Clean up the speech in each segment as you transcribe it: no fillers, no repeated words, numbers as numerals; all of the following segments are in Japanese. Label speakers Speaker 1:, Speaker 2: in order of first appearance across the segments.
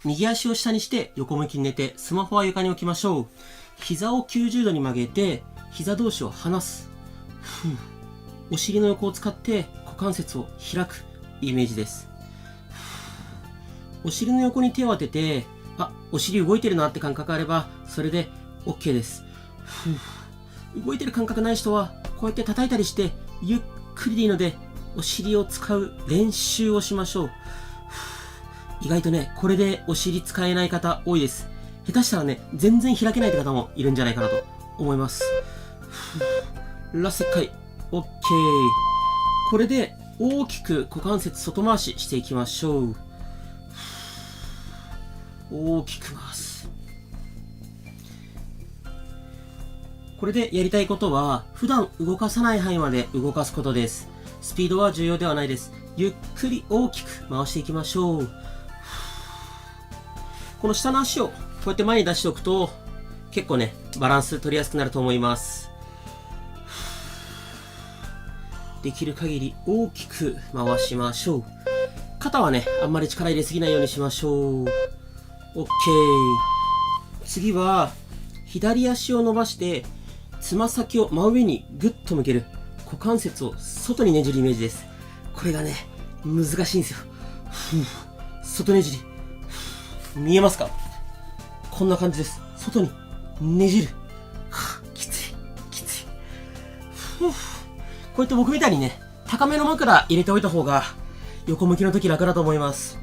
Speaker 1: 右足を下にして横向きに寝て、スマホは床に置きましょう。膝を90度に曲げて、膝同士を離す。お尻の横を使って股関節を開くイメージです。お尻の横に手を当てて、お尻動いてるなって感覚があれば、それで OK です。動いてる感覚ない人は、こうやって叩いたりして、ゆっくりでいいので、お尻を使う練習をしましょう。意外とね、これでお尻使えない方多いです。下手したらね、全然開けないって方もいるんじゃないかなと思います。ラスト1回。OK。これで大きく股関節外回ししていきましょう。大きく回す。これでやりたいことは、普段動かさない範囲まで動かすことです。スピードは重要ではないです。ゆっくり大きく回していきましょう。この下の足をこうやって前に出しておくと、結構ね、バランス取りやすくなると思います。できる限り大きく回しましょう。肩はね、あんまり力入れすぎないようにしましょう。OK。次は、左足を伸ばして、つま先を真上にグッと向ける。股関節を外にねじるイメージです。これがね、難しいんですよ。外ねじり。見えますか？こんな感じです。外にねじる。きつい。きつい。こうやって僕みたいにね、高めの枕入れておいた方が、横向きの時楽だと思います。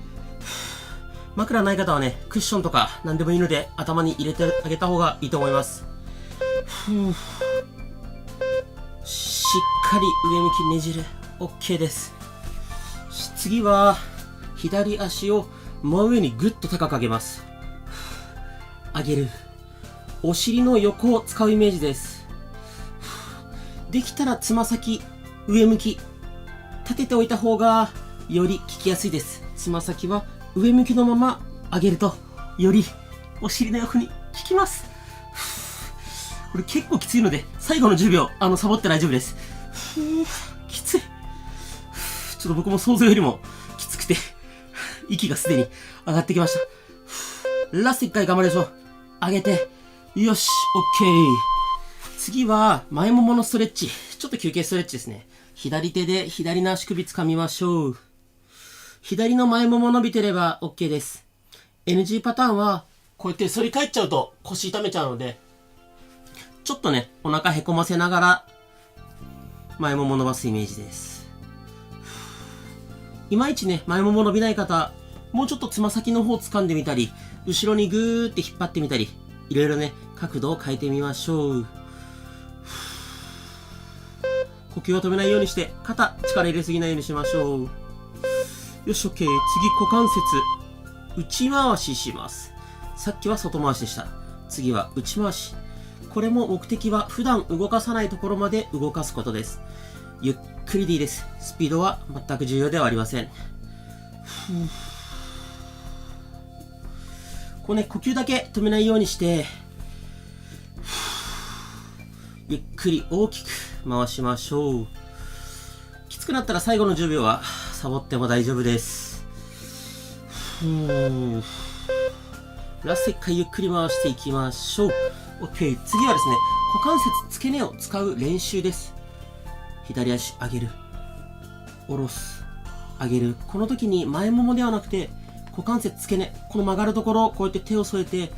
Speaker 1: 枕ない方はね、クッションとか何でもいいので頭に入れてあげた方がいいと思います。しっかり上向きねじる。OK です。次は、左足を真上にぐっと高く上げます。上げる。お尻の横を使うイメージです。できたらつま先、上向き。立てておいた方が、より効きやすいです。つま先は上向きのまま上げると、よりお尻の横に効きます。これ結構きついので、最後の10秒、サボって大丈夫です。きつい。ちょっと僕も想像よりもきつくて、息がすでに上がってきました。ラスト1回頑張りましょう。上げて、よし、OK。次は、前もものストレッチ。ちょっと休憩ストレッチですね。左手で左の足首掴みましょう。左の前もも伸びてれば OK です。NG パターンは、こうやって反り返っちゃうと腰痛めちゃうので、ちょっとね、お腹へこませながら、前もも伸ばすイメージです。いまいちね、前もも伸びない方、もうちょっとつま先の方を掴んでみたり、後ろにぐーって引っ張ってみたり、いろいろね、角度を変えてみましょう。呼吸を止めないようにして、肩、力入れすぎないようにしましょう。よし、OK。次、股関節、内回しします。さっきは外回しでした。次は内回し。これも目的は普段動かさないところまで動かすことです。ゆっくりでいいです。スピードは全く重要ではありません。こうね、呼吸だけ止めないようにして、ゆっくり大きく回しましょう。きつくなったら最後の10秒はサボっても大丈夫です。ラスト1回ゆっくり回していきましょう。OK。次はですね、股関節付け根を使う練習です。左足上げる。下ろす。上げる。この時に前ももではなくて、股関節付け根、この曲がるところ、こうやって手を添えて、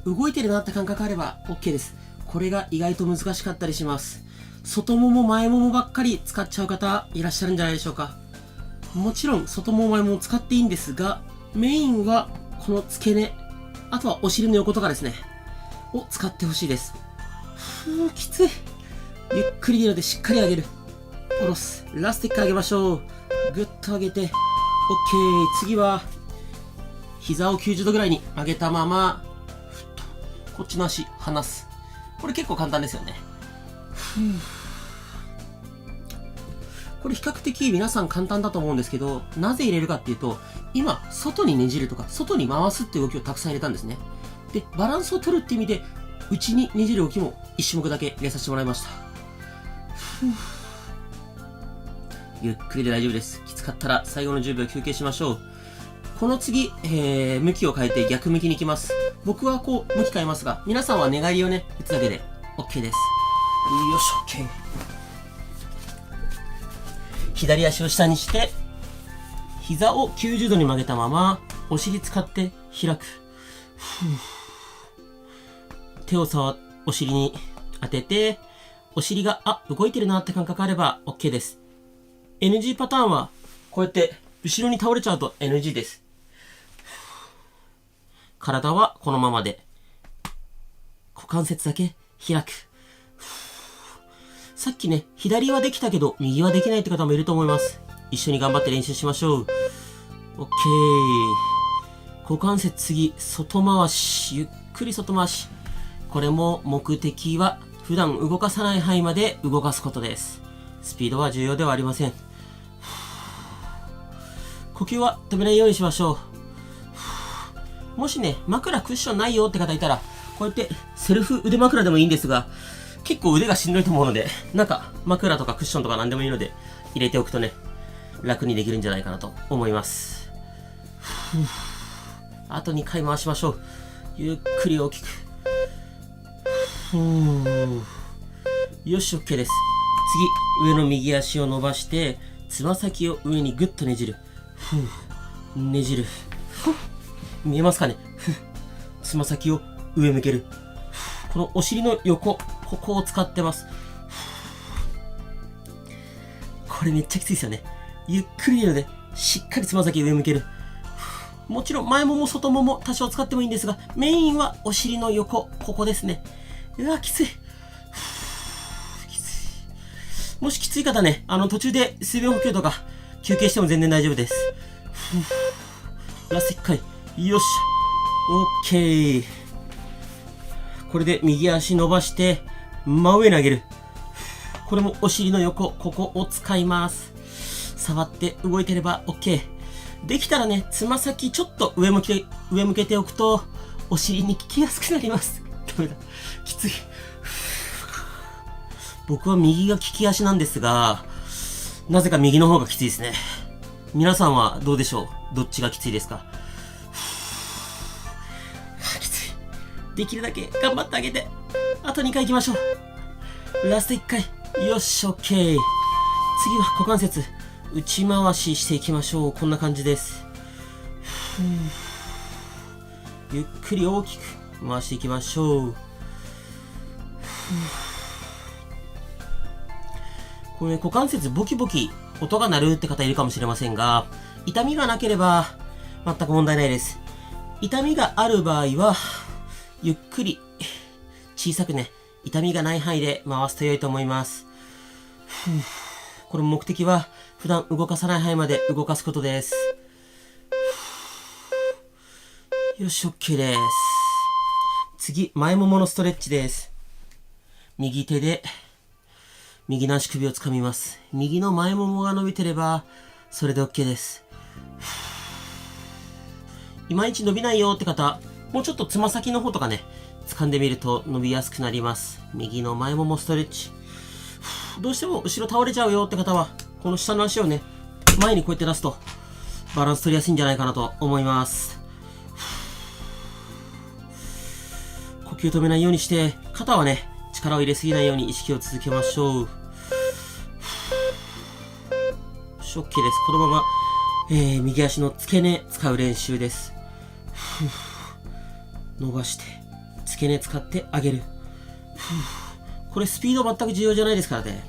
Speaker 1: 動いてるなって感覚あれば OK です。これが意外と難しかったりします。外もも前ももばっかり使っちゃう方いらっしゃるんじゃないでしょうか。もちろん外もも前もも使っていいんですが、メインはこの付け根、あとはお尻の横とかですね、を使ってほしいです。きつい。ゆっくりでいいのでしっかり上げる。下ろす。ラスト1回上げましょう。ぐっと上げて、OK。次は、膝を90度ぐらいに上げたまま、こっちの足離す。これ結構簡単ですよね。これ比較的皆さん簡単だと思うんですけど、なぜ入れるかっていうと、今、外にねじるとか、外に回すっていう動きをたくさん入れたんですね。で、バランスを取るって意味で、内にねじる動きも1種目だけ入れさせてもらいました。ゆっくりで大丈夫です。きつかったら最後の10秒休憩しましょう。この次、向きを変えて逆向きに行きます。僕はこう、向き変えますが、皆さんは寝返りをね、打つだけで OK です。よし、OK。左足を下にして、膝を90度に曲げたまま、お尻使って開く。手をお尻に当てて、お尻が、動いてるなって感覚あれば OK です。NG パターンは、こうやって後ろに倒れちゃうと NG です。体はこのままで、股関節だけ開く。さっきね、左はできたけど、右はできないって方もいると思います。一緒に頑張って練習しましょう。OK。股関節次、外回し。ゆっくり外回し。これも目的は、普段動かさない範囲まで動かすことです。スピードは重要ではありません。呼吸は止めないようにしましょう。もしね、枕クッションないよって方いたら、こうやってセルフ腕枕でもいいんですが、結構腕がしんどいと思うので、なんか枕とかクッションとか何でもいいので、入れておくとね、楽にできるんじゃないかなと思います。あと2回回しましょう。ゆっくり大きく。よし、OK です。次、上の右足を伸ばして、つま先を上にぐっとねじる。ねじる。見えますかね。つま先を上向ける。このお尻の横、ここを使ってます。これめっちゃきついですよね。ゆっくりなので、しっかりつま先上向ける。もちろん前もも外もも多少使ってもいいんですが、メインはお尻の横、ここですね。うわ、きつい。もしきつい方ね、途中で水分補給とか休憩しても全然大丈夫です。ラスト1回。よし。OK。これで右足伸ばして、真上に上げる。これもお尻の横、ここを使います。触って動いてれば OK。できたらね、つま先ちょっと上向けておくと、お尻に効きやすくなります。ダメだ。きつい。僕は右が利き足なんですが、なぜか右の方がきついですね。皆さんはどうでしょう？どっちがきついですか？きつい。できるだけ頑張ってあげて。あと2回行きましょう。ラスト1回。よし、OK。次は股関節。内回ししていきましょう。こんな感じです。ゆっくり大きく回していきましょう。これね、股関節ボキボキ音が鳴るって方いるかもしれませんが、痛みがなければ全く問題ないです。痛みがある場合は、ゆっくり小さくね、痛みがない範囲で回すと良いと思います。これ目的は普段動かさない範囲まで動かすことです。よし、OK です。次、前もものストレッチです。右手で右の足首をつかみます。右の前ももが伸びてればそれで OK です。いまいち伸びないよって方、もうちょっとつま先の方とかね、掴んでみると伸びやすくなります。右の前ももストレッチ。どうしても後ろ倒れちゃうよって方は、この下の足をね、前にこうやって出すとバランス取りやすいんじゃないかなと思います。呼吸止めないようにして、肩はね、力を入れすぎないように意識を続けましょう。OK です。このまま、右足の付け根使う練習です。伸ばして、付け根使って上げる。これスピード全く重要じゃないですからね。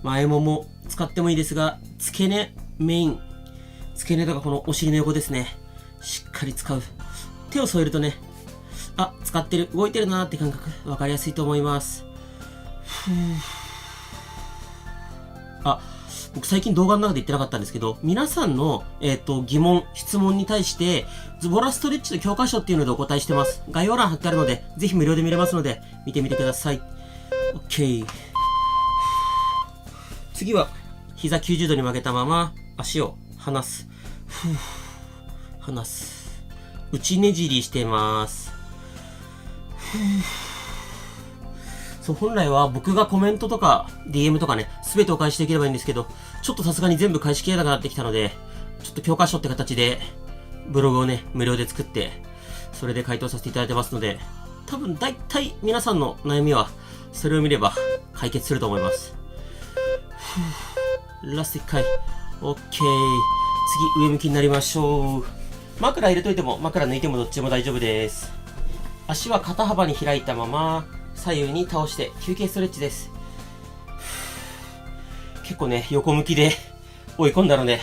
Speaker 1: 前もも使ってもいいですが、付け根メイン。付け根とかこのお尻の横ですね。しっかり使う。手を添えるとね、使ってる、動いてるなーって感覚、わかりやすいと思います。僕最近動画の中で言ってなかったんですけど、皆さんの、疑問、質問に対して、ズボラストレッチの教科書っていうのでお答えしてます。概要欄貼ってあるので、ぜひ無料で見れますので、見てみてください。OK。次は、膝90度に曲げたまま、足を離す。離す。内ねじりしてます。そう、本来は僕がコメントとか DM とかね、すべてお返しできればいいんですけど、ちょっとさすがに全部返しきれなくなってきたので、ちょっと教科書って形でブログをね、無料で作って、それで回答させていただいてますので、多分大体皆さんの悩みは、それを見れば解決すると思います。ラスト1回。OK。次、上向きになりましょう。枕入れといても、枕抜いてもどっちでも大丈夫です。足は肩幅に開いたまま、左右に倒して休憩ストレッチです。結構ね、横向きで追い込んだので、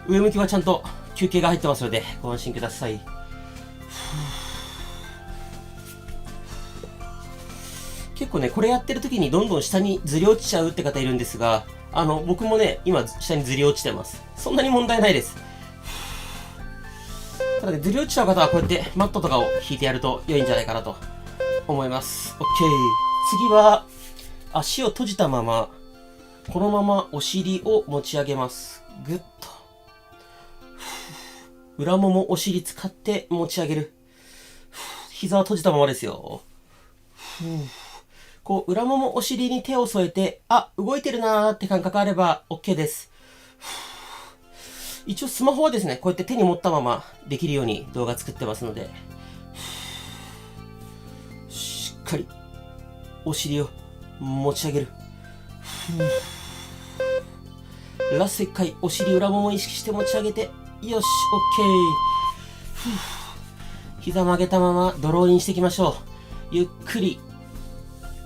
Speaker 1: 上向きはちゃんと休憩が入ってますので、ご安心ください。結構ね、これやってる時にどんどん下にずり落ちちゃうって方いるんですが、僕もね、今下にずり落ちてます。そんなに問題ないです。ただね、ずり落ちちゃう方はこうやってマットとかを引いてやると良いんじゃないかなと思います。OK。次は、足を閉じたまま、このままお尻を持ち上げます。ぐっと。裏ももお尻使って持ち上げる。膝は閉じたままですよ。こう、裏ももお尻に手を添えて、あ、動いてるなーって感覚あれば OK です。一応スマホはですね、こうやって手に持ったままできるように動画作ってますので、しっかりお尻を持ち上げる。ラスト1回、お尻裏もも意識して持ち上げて、よし、OK。膝曲げたままドローインしていきましょう。ゆっくり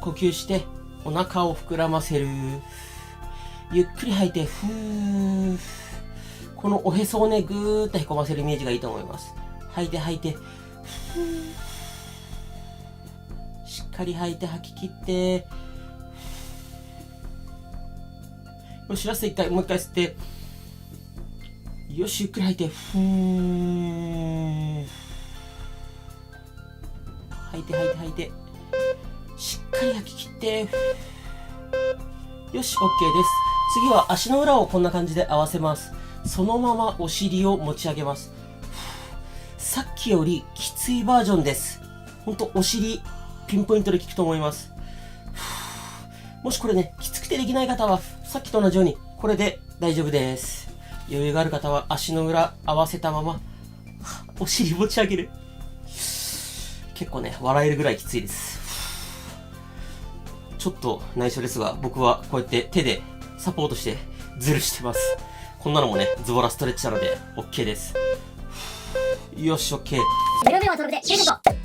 Speaker 1: 呼吸してお腹を膨らませる。ゆっくり吐いて、このおへそをね、ぐーっとへこませるイメージがいいと思います。吐いて吐いて、しっかり吐いて吐き切って、よし、ラスト1回、もう1回吸って、よし、ゆっくり吐いて、吐いて吐いて吐いて、しっかり吐き切って、よし、OK です。次は足の裏をこんな感じで合わせます。そのままお尻を持ち上げます。さっきよりきついバージョンです。ほんとお尻ピンポイントで効くと思います。もしこれね、きつくてできない方は、さっきと同じようにこれで大丈夫です。余裕がある方は足の裏合わせたまま、お尻持ち上げる。結構ね、笑えるぐらいきついです。ちょっと内緒ですが、僕はこうやって手でサポートしてズルしてます。こんなのもね、ズボラストレッチなので OK です。よし、OK。
Speaker 2: 0秒はそれで、レジェンド